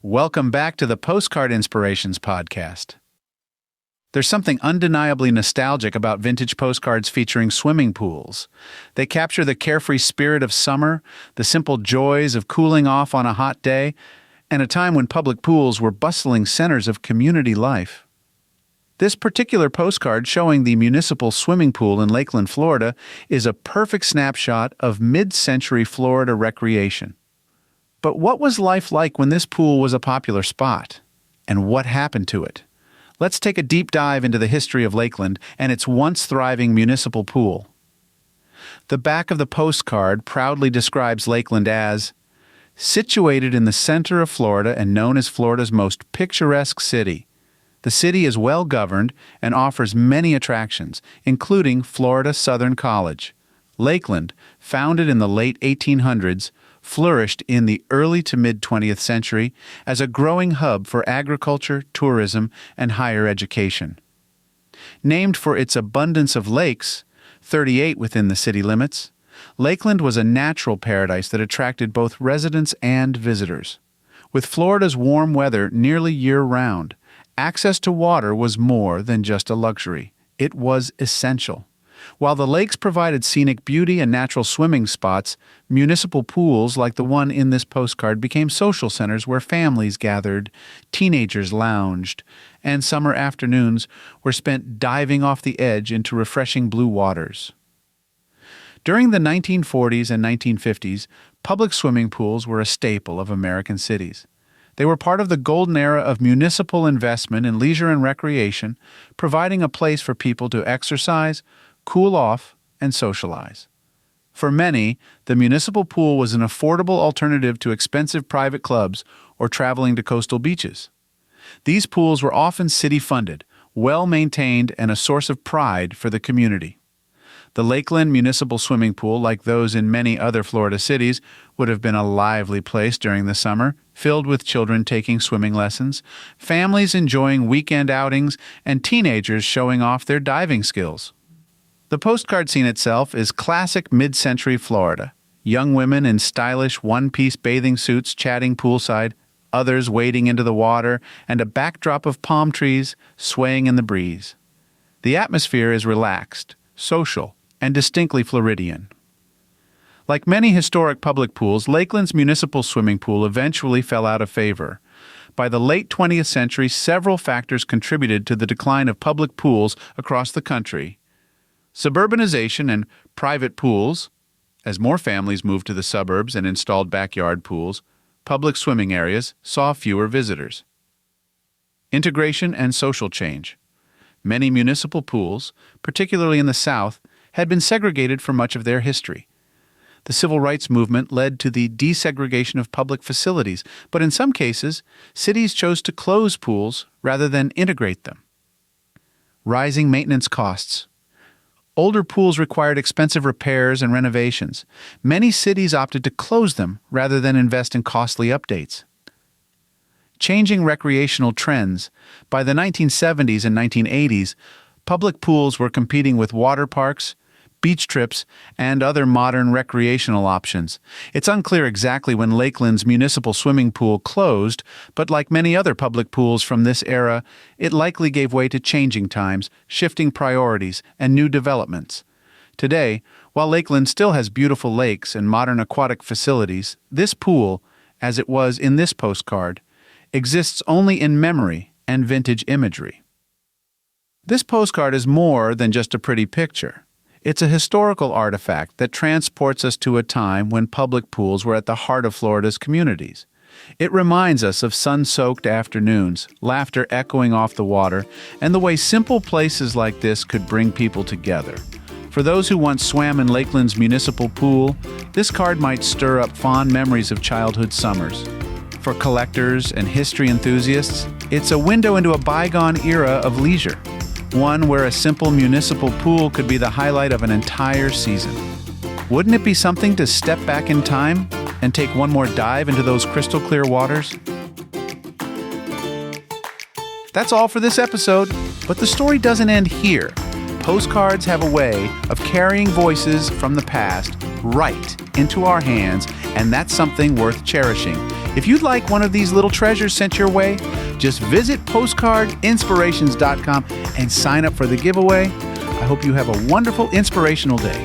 Welcome back to the Postcard Inspirations podcast. There's something undeniably nostalgic about vintage postcards featuring swimming pools. They capture the carefree spirit of summer, the simple joys of cooling off on a hot day, and a time when public pools were bustling centers of community life. This particular postcard showing the Municipal Swimming Pool in Lakeland, Florida, is a perfect snapshot of mid-century Florida recreation. But what was life like when this pool was a popular spot? And what happened to it? Let's take a deep dive into the history of Lakeland and its once thriving municipal pool. The back of the postcard proudly describes Lakeland as situated in the center of Florida and known as Florida's most picturesque city. The city is well governed and offers many attractions, including Florida Southern College. Lakeland, founded in the late 1800s, flourished in the early to mid-20th century as a growing hub for agriculture, tourism, and higher education. Named for its abundance of lakes, 38 within the city limits, Lakeland was a natural paradise that attracted both residents and visitors. With Florida's warm weather nearly year-round, access to water was more than just a luxury. It was essential. While the lakes provided scenic beauty and natural swimming spots, municipal pools like the one in this postcard became social centers where families gathered, teenagers lounged, and summer afternoons were spent diving off the edge into refreshing blue waters. During the 1940s and 1950s, public swimming pools were a staple of American cities. They were part of the golden era of municipal investment in leisure and recreation, providing a place for people to exercise, cool off, and socialize. For many, the municipal pool was an affordable alternative to expensive private clubs or traveling to coastal beaches. These pools were often city-funded, well-maintained, and a source of pride for the community. The Lakeland Municipal Swimming Pool, like those in many other Florida cities, would have been a lively place during the summer, filled with children taking swimming lessons, families enjoying weekend outings, and teenagers showing off their diving skills. The postcard scene itself is classic mid-century Florida. Young women in stylish one-piece bathing suits chatting poolside, others wading into the water, and a backdrop of palm trees swaying in the breeze. The atmosphere is relaxed, social, and distinctly Floridian. Like many historic public pools, Lakeland's municipal swimming pool eventually fell out of favor. By the late 20th century, several factors contributed to the decline of public pools across the country. Suburbanization and private pools, as more families moved to the suburbs and installed backyard pools, public swimming areas saw fewer visitors. Integration and social change. Many municipal pools, particularly in the South, had been segregated for much of their history. The civil rights movement led to the desegregation of public facilities, but in some cases, cities chose to close pools rather than integrate them. Rising maintenance costs. Older pools required expensive repairs and renovations. Many cities opted to close them rather than invest in costly updates. Changing recreational trends. By the 1970s and 1980s, public pools were competing with water parks, beach trips, and other modern recreational options. It's unclear exactly when Lakeland's municipal swimming pool closed, but like many other public pools from this era, it likely gave way to changing times, shifting priorities, and new developments. Today, while Lakeland still has beautiful lakes and modern aquatic facilities, this pool, as it was in this postcard, exists only in memory and vintage imagery. This postcard is more than just a pretty picture. It's a historical artifact that transports us to a time when public pools were at the heart of Florida's communities. It reminds us of sun-soaked afternoons, laughter echoing off the water, and the way simple places like this could bring people together. For those who once swam in Lakeland's municipal pool, this card might stir up fond memories of childhood summers. For collectors and history enthusiasts, it's a window into a bygone era of leisure. One where a simple municipal pool could be the highlight of an entire season. Wouldn't it be something to step back in time and take one more dive into those crystal clear waters? That's all for this episode, but the story doesn't end here. Postcards have a way of carrying voices from the past right into our hands, and that's something worth cherishing. If you'd like one of these little treasures sent your way, just visit postcardinspirations.com and sign up for the giveaway. I hope you have a wonderful, inspirational day.